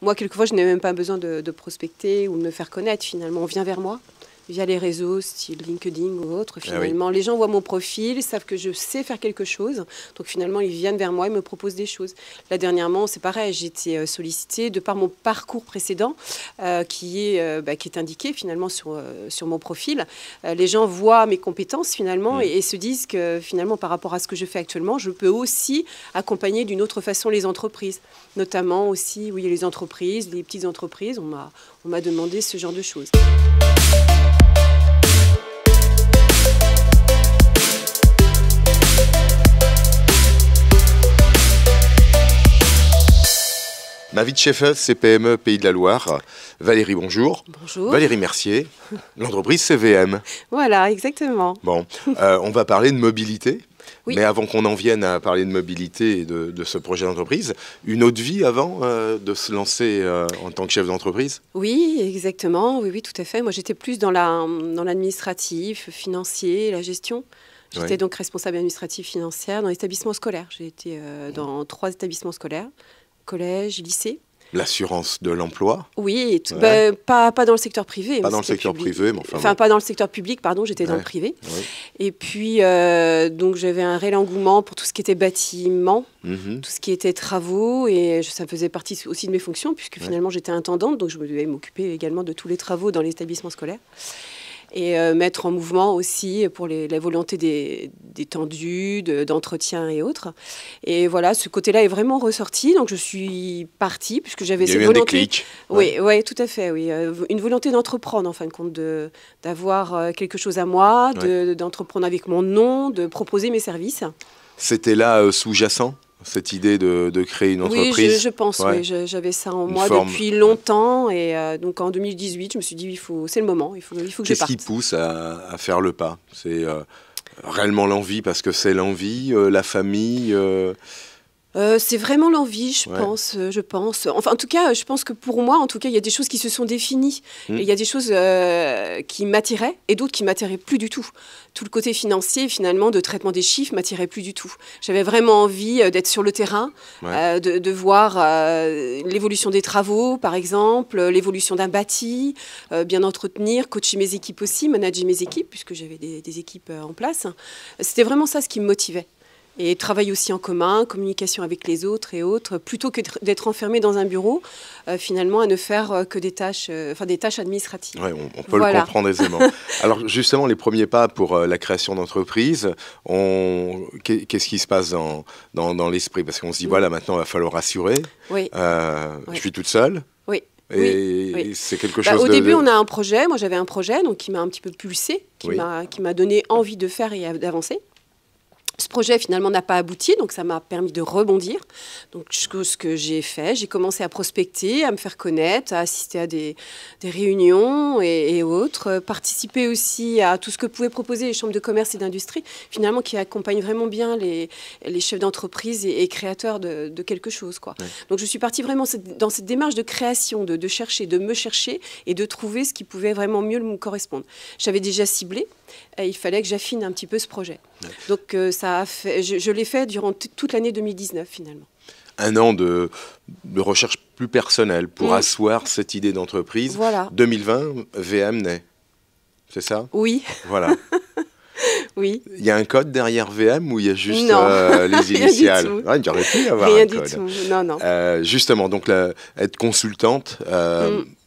Moi, quelquefois, je n'ai même pas besoin de prospecter ou de me faire connaître. Finalement, on vient vers moi via les réseaux, style LinkedIn ou autre. Finalement, les gens voient mon profil, savent que je sais faire quelque chose. Donc finalement, ils viennent vers moi et me proposent des choses. Là, dernièrement, c'est pareil. J'ai été sollicitée de par mon parcours précédent qui est indiqué finalement sur mon profil. Les gens voient mes compétences finalement et se disent que finalement, par rapport à ce que je fais actuellement, je peux aussi accompagner d'une autre façon les entreprises. Notamment aussi, oui, les entreprises, les petites entreprises. On m'a demandé ce genre de choses. Ma vie de chef, c'est PME Pays de la Loire. Valérie, bonjour. Bonjour. Valérie Mercier. L'entreprise, c'est VM. Voilà, exactement. Bon, on va parler de mobilité. Oui. Mais avant qu'on en vienne à parler de mobilité et de ce projet d'entreprise, une autre vie avant de se lancer en tant que chef d'entreprise? Oui, exactement. Oui, tout à fait. Moi, j'étais plus dans l'administratif, financier, la gestion. J'étais donc responsable administrative financière dans l'établissement scolaire. J'ai été dans 3 établissements scolaires. Collège, lycée. L'assurance de l'emploi? Oui, pas dans le secteur privé. Pas dans le secteur privé, mais enfin pas dans le secteur public, pardon, j'étais dans le privé. Oui. Et puis, donc j'avais un réel engouement pour tout ce qui était bâtiment, tout ce qui était travaux, et ça faisait partie aussi de mes fonctions, puisque finalement j'étais intendante, donc je devais m'occuper également de tous les travaux dans l'établissement scolaire. Et mettre en mouvement aussi pour la volonté des tendus, d'entretien et autres. Et voilà, ce côté-là est vraiment ressorti. Donc je suis partie, puisque j'avais cette volonté. Il y a eu un déclic. Oui, tout à fait. Oui. Une volonté d'entreprendre, en fin de compte, d'avoir quelque chose à moi, d'entreprendre avec mon nom, de proposer mes services. C'était là sous-jacent, cette idée de créer une entreprise? Oui, je pense, oui. J'avais ça en moi depuis longtemps. Et donc en 2018, je me suis dit, c'est le moment, il faut que je parte. Qu'est-ce qui pousse à faire le pas? C'est réellement l'envie, parce que c'est l'envie, la famille c'est vraiment l'envie, je pense. Enfin, en tout cas, je pense que pour moi, en tout cas, il y a des choses qui se sont définies. Et il y a des choses qui m'attiraient et d'autres qui m'attiraient plus du tout. Tout le côté financier, finalement, de traitement des chiffres m'attirait plus du tout. J'avais vraiment envie d'être sur le terrain, de voir l'évolution des travaux, par exemple, l'évolution d'un bâti, bien entretenir, coacher mes équipes aussi, manager mes équipes, puisque j'avais des équipes en place. C'était vraiment ça ce qui me motivait. Et travail aussi en commun, communication avec les autres et autres, plutôt que d'être enfermé dans un bureau, finalement, à ne faire que des tâches administratives. Ouais, on peut le comprendre aisément. Alors justement, les premiers pas pour la création d'entreprise, qu'est-ce qui se passe dans l'esprit? Parce qu'on se dit, voilà, maintenant, il va falloir assurer. Oui. Je suis toute seule. Oui. Et c'est quelque chose au début, on a un projet. Moi, j'avais un projet donc, qui m'a un petit peu pulsé, qui m'a donné envie de faire et d'avancer. Ce projet, finalement, n'a pas abouti, donc ça m'a permis de rebondir. Donc, ce que j'ai fait, j'ai commencé à prospecter, à me faire connaître, à assister à des réunions et autres, participer aussi à tout ce que pouvaient proposer les chambres de commerce et d'industrie, finalement, qui accompagnent vraiment bien les chefs d'entreprise et créateurs de quelque chose, quoi. Ouais. Donc, je suis partie vraiment dans cette démarche de création, de chercher, de me chercher et de trouver ce qui pouvait vraiment mieux me correspondre. J'avais déjà ciblé. Et il fallait que j'affine un petit peu ce projet. Ouais. Donc ça a fait, je l'ai fait durant toute l'année 2019 finalement. Un an de recherche plus personnelle pour asseoir cette idée d'entreprise. Voilà. 2020, VM naît. C'est ça? Oui. Voilà. Oui. Il y a un code derrière VM ou il y a juste les initiales? Rien il aurait pu y avoir un code. Du tout. Non. Justement, donc être consultante,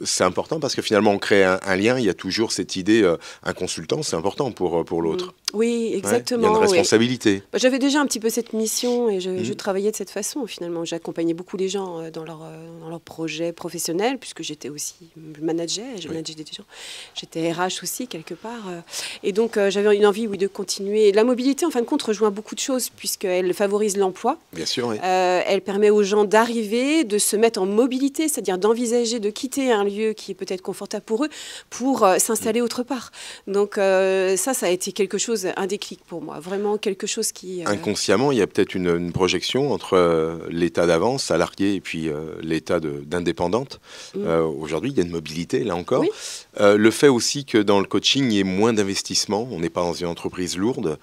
c'est important parce que finalement on crée un lien. Il y a toujours cette idée, un consultant, c'est important pour l'autre. Oui, exactement. Il y a une responsabilité. J'avais déjà un petit peu cette mission et je travaillais de cette façon finalement. J'accompagnais beaucoup les gens dans leur projet professionnel puisque j'étais aussi manager, je manageais des gens. J'étais RH aussi quelque part. Et donc j'avais une envie de continuer. La mobilité, en fin de compte, rejoint beaucoup de choses puisqu'elle favorise l'emploi. Bien sûr, oui. Elle permet aux gens d'arriver, de se mettre en mobilité, c'est-à-dire d'envisager de quitter un lieu qui est peut-être confortable pour eux pour s'installer autre part. Donc ça a été quelque chose, un déclic pour moi, vraiment quelque chose qui... Inconsciemment, il y a peut-être une projection entre l'état d'avance salarié et puis l'état d'indépendante. Aujourd'hui, il y a une mobilité, là encore. Oui. Le fait aussi que dans le coaching, il y ait moins d'investissement. On n'est pas dans une entreprise entreprises lourdes,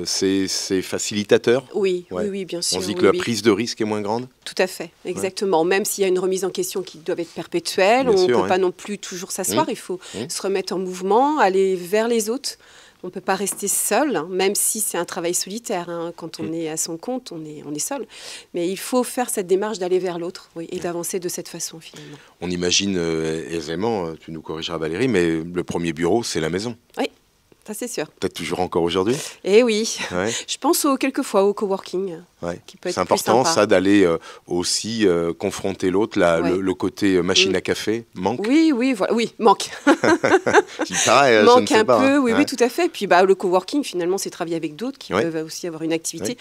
c'est facilitateur. Oui, oui, bien sûr. On se dit que la prise de risque est moins grande. Tout à fait, exactement. Même s'il y a une remise en question qui doit être perpétuelle, on ne peut pas non plus toujours s'asseoir. Il faut se remettre en mouvement, aller vers les autres. On ne peut pas rester seul, même si c'est un travail solitaire. Quand on est à son compte, on est seul. Mais il faut faire cette démarche d'aller vers l'autre et d'avancer de cette façon, finalement. On imagine aisément, tu nous corrigeras Valérie, mais le premier bureau, c'est la maison. Oui, ça c'est sûr. Peut-être toujours encore aujourd'hui. Eh oui, je pense quelquefois au coworking. C'est important ça d'aller aussi confronter l'autre. Le côté machine à café manque. Oui, manque. Il paraît, manque je ne sais un pas, peu, oui, tout à fait. Puis le coworking, finalement, c'est travailler avec d'autres qui peuvent aussi avoir une activité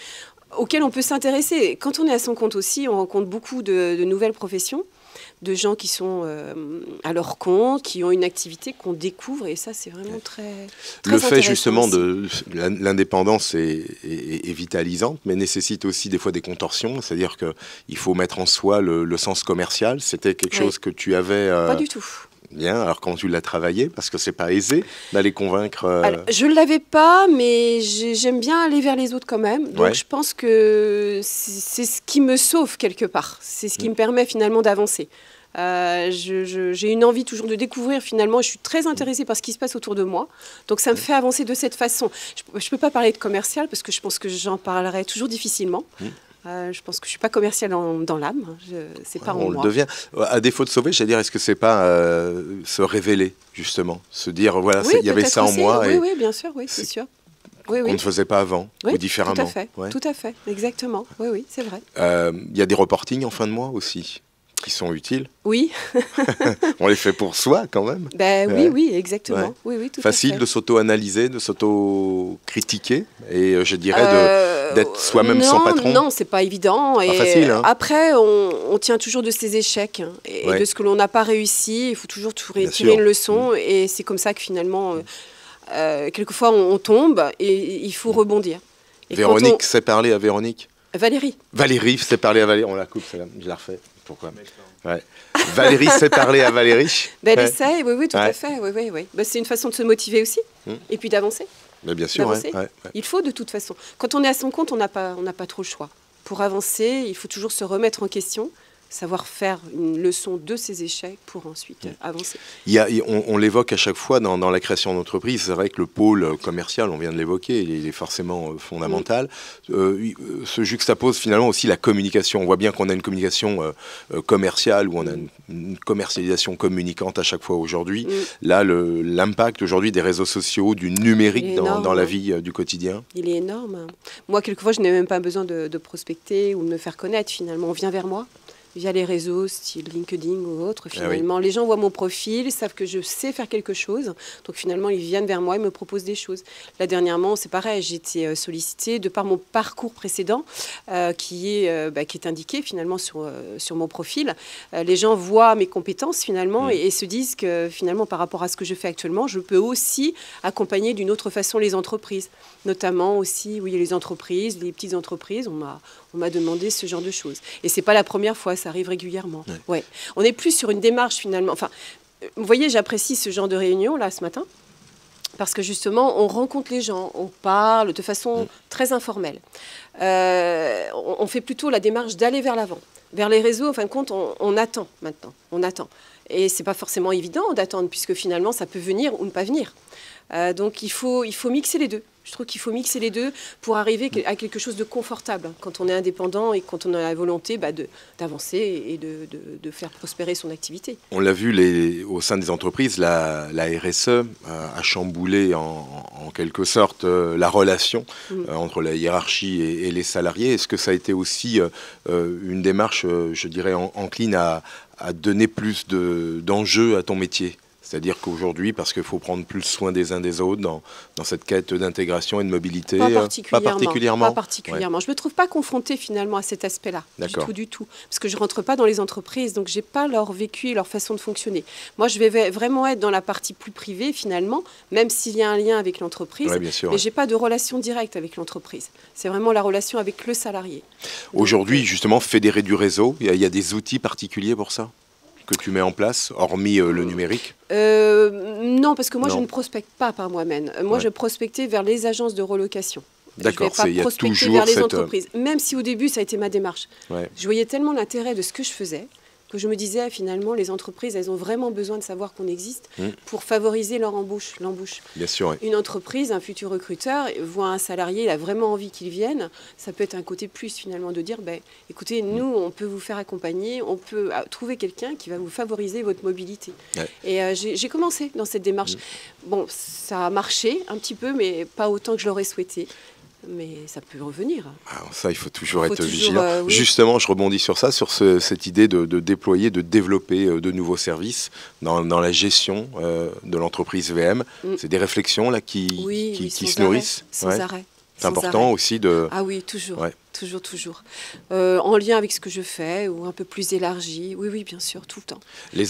auquel on peut s'intéresser. Quand on est à son compte aussi, on rencontre beaucoup de nouvelles professions, de gens qui sont à leur compte, qui ont une activité qu'on découvre, et ça, c'est vraiment très le fait justement de l'indépendance est vitalisante, mais nécessite aussi des fois des contorsions, c'est-à-dire qu'il faut mettre en soi le sens commercial. C'était quelque chose que tu avais... Pas du tout. Bien, alors quand tu l'as travaillé, parce que c'est pas aisé d'aller convaincre... Alors, je ne l'avais pas, mais j'aime bien aller vers les autres quand même. Donc je pense que c'est ce qui me sauve quelque part. C'est ce qui me permet finalement d'avancer. J'ai une envie toujours de découvrir finalement. Je suis très intéressée par ce qui se passe autour de moi. Donc ça me fait avancer de cette façon. Je ne peux pas parler de commercial parce que je pense que j'en parlerai toujours difficilement. Je pense que je ne suis pas commerciale dans l'âme, c'est pas en moi. On le devient. À défaut de sauver, j'allais dire, est-ce que c'est pas se révéler, justement, se dire, voilà, il y avait ça en moi. Oui, bien sûr, c'est sûr. On ne faisait pas avant, ou différemment. Tout à fait, exactement. Oui, c'est vrai. Il y a des reportings en fin de mois aussi, qui sont utiles. Oui. On les fait pour soi, quand même. Oui, exactement. Oui, tout facile de s'auto-analyser, de s'auto-critiquer, et je dirais d'être soi-même son patron. Non, c'est pas évident. Pas facile. Après, on tient toujours de ses échecs et de ce que l'on n'a pas réussi. Il faut toujours tirer une leçon, et c'est comme ça que finalement, quelquefois, on tombe et il faut rebondir. Et Véronique sait parler à Véronique. Valérie sait parler à Valérie. On la coupe, je la refais. Pourquoi Valérie sait parler à Valérie. Elle essaie, oui, tout à fait. Oui. C'est une façon de se motiver aussi, et puis d'avancer. Mais bien sûr, Il faut de toute façon. Quand on est à son compte, on n'a pas trop le choix. Pour avancer, il faut toujours se remettre en question, savoir faire une leçon de ses échecs pour ensuite avancer. On l'évoque à chaque fois dans la création d'entreprise. C'est vrai que le pôle commercial, on vient de l'évoquer, il est forcément fondamental. Se juxtapose finalement aussi la communication. On voit bien qu'on a une communication commerciale, ou on a une commercialisation communicante à chaque fois aujourd'hui. Là, l'impact aujourd'hui des réseaux sociaux, du numérique dans la vie du quotidien. Il est énorme. Moi, quelquefois, je n'ai même pas besoin de prospecter ou de me faire connaître. Finalement, on vient vers moi via les réseaux, style LinkedIn ou autre. Finalement, les gens voient mon profil, savent que je sais faire quelque chose. Donc finalement, ils viennent vers moi et me proposent des choses. Là, dernièrement, c'est pareil. J'ai été sollicitée de par mon parcours précédent qui est indiqué finalement sur mon profil. Les gens voient mes compétences finalement et se disent que finalement, par rapport à ce que je fais actuellement, je peux aussi accompagner d'une autre façon les entreprises. Notamment aussi, les entreprises, les petites entreprises. On m'a demandé ce genre de choses. Et c'est pas la première fois, ça arrive régulièrement. On est plus sur une démarche finalement. Enfin, vous voyez, j'apprécie ce genre de réunion là ce matin parce que justement, on rencontre les gens, on parle de façon très informelle. On fait plutôt la démarche d'aller vers l'avant. Vers les réseaux, en fin de compte, on attend maintenant. On attend. Et c'est pas forcément évident d'attendre puisque finalement, ça peut venir ou ne pas venir. Donc il faut mixer les deux. Je trouve qu'il faut mixer les deux pour arriver à quelque chose de confortable quand on est indépendant et quand on a la volonté d'avancer et de faire prospérer son activité. On l'a vu au sein des entreprises, la RSE a chamboulé en quelque sorte la relation entre la hiérarchie et les salariés. Est-ce que ça a été aussi une démarche, je dirais, encline à donner plus d'enjeux à ton métier ? C'est-à-dire qu'aujourd'hui, parce qu'il faut prendre plus soin des uns des autres dans cette quête d'intégration et de mobilité. Pas particulièrement. Ouais. Je ne me trouve pas confrontée finalement à cet aspect-là, du tout. Parce que je ne rentre pas dans les entreprises, donc je n'ai pas leur vécu et leur façon de fonctionner. Moi, je vais vraiment être dans la partie plus privée finalement, même s'il y a un lien avec l'entreprise. Ouais, bien sûr, mais je n'ai pas de relation directe avec l'entreprise. C'est vraiment la relation avec le salarié. Aujourd'hui, justement, fédérer du réseau, il y a des outils particuliers pour ça ? que tu mets en place, hormis le numérique? Non, parce que moi, je ne prospecte pas par moi-même. Moi, je prospectais vers les agences de relocation. D'accord, il y a toujours vers les entreprises. Même si au début, ça a été ma démarche. Ouais. Je voyais tellement l'intérêt de ce que je faisais que je me disais, finalement, les entreprises, elles ont vraiment besoin de savoir qu'on existe pour favoriser leur embauche, l'embauche. Bien sûr, oui. Une entreprise, un futur recruteur, voit un salarié, il a vraiment envie qu'il vienne. Ça peut être un côté plus, finalement, de dire, ben, écoutez, nous, on peut vous faire accompagner, on peut trouver quelqu'un qui va vous favoriser votre mobilité. Ouais. Et j'ai commencé dans cette démarche. Bon, ça a marché un petit peu, mais pas autant que je l'aurais souhaité. Mais ça peut revenir. Alors ça, il faut toujours être vigilant. Oui. Justement, je rebondis sur ça, sur cette idée de déployer, de développer de nouveaux services dans la gestion de l'entreprise VM. C'est des réflexions là, qui se nourrissent. Sans arrêt. C'est important aussi de... Ah oui, toujours. Ouais. Toujours. En lien avec ce que je fais, ou un peu plus élargi. Oui, bien sûr, tout le temps.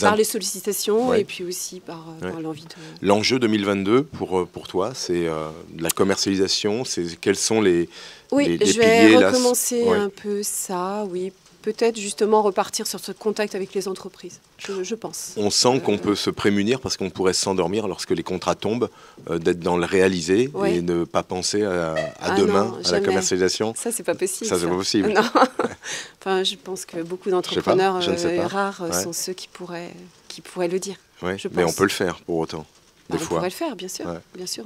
Par les sollicitations et puis aussi par l'envie de... L'enjeu 2022 pour toi, c'est de la commercialisation. Quels sont les piliers? Oui, je vais recommencer un peu ça, oui. Peut-être justement repartir sur ce contact avec les entreprises, je pense. On sent qu'on peut se prémunir parce qu'on pourrait s'endormir lorsque les contrats tombent, d'être dans le réalisé et ne pas penser à demain, à la commercialisation. Ça, c'est pas possible. Ça, c'est pas possible. Non. Enfin, je pense que beaucoup d'entrepreneurs rares sont ceux qui pourraient le dire. Ouais. Mais on peut le faire pour autant. On pourrait le faire, bien sûr,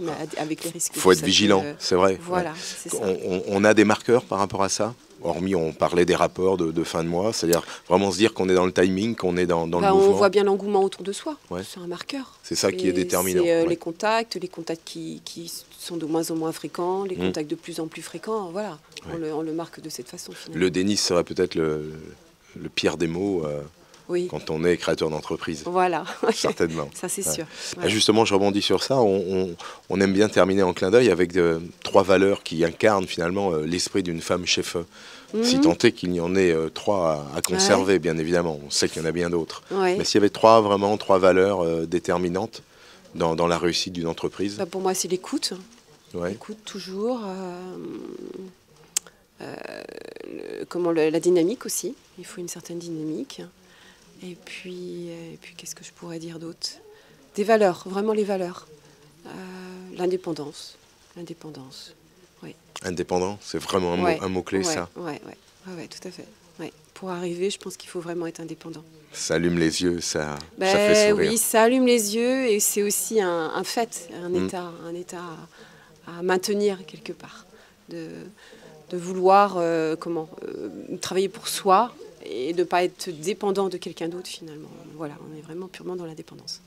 mais avec les risques. Il faut être vigilant, c'est vrai. Voilà, c'est ça. On a des marqueurs par rapport à ça? Hormis, on parlait des rapports de fin de mois, c'est-à-dire vraiment se dire qu'on est dans le timing, qu'on est dans le mouvement. On voit bien l'engouement autour de soi, c'est un marqueur. C'est ça qui est déterminant. C'est les contacts qui sont de moins en moins fréquents, les contacts de plus en plus fréquents, voilà. On le marque de cette façon, finalement. Le déni serait peut-être le pire des mots quand on est créateur d'entreprise. Voilà. Certainement. Ça, c'est sûr. Ouais. Justement, je rebondis sur ça. On aime bien terminer en clin d'œil avec 3 valeurs qui incarnent finalement l'esprit d'une femme chef. Si tant est qu'il y en ait 3 à conserver, bien évidemment. On sait qu'il y en a bien d'autres. Mais s'il y avait 3 valeurs déterminantes dans la réussite d'une entreprise. Pour moi, c'est l'écoute. L'écoute toujours. La dynamique aussi. Il faut une certaine dynamique. Et puis qu'est-ce que je pourrais dire d'autre? Des valeurs, vraiment les valeurs. L'indépendance. Oui. Indépendant, c'est vraiment un mot-clé, ça. Oui, tout à fait. Ouais. Pour arriver, je pense qu'il faut vraiment être indépendant. Ça allume les yeux, ça fait sourire. Oui, ça allume les yeux et c'est aussi un fait, un état à maintenir quelque part. De vouloir travailler pour soi et de ne pas être dépendant de quelqu'un d'autre finalement. Voilà, on est vraiment purement dans l'indépendance.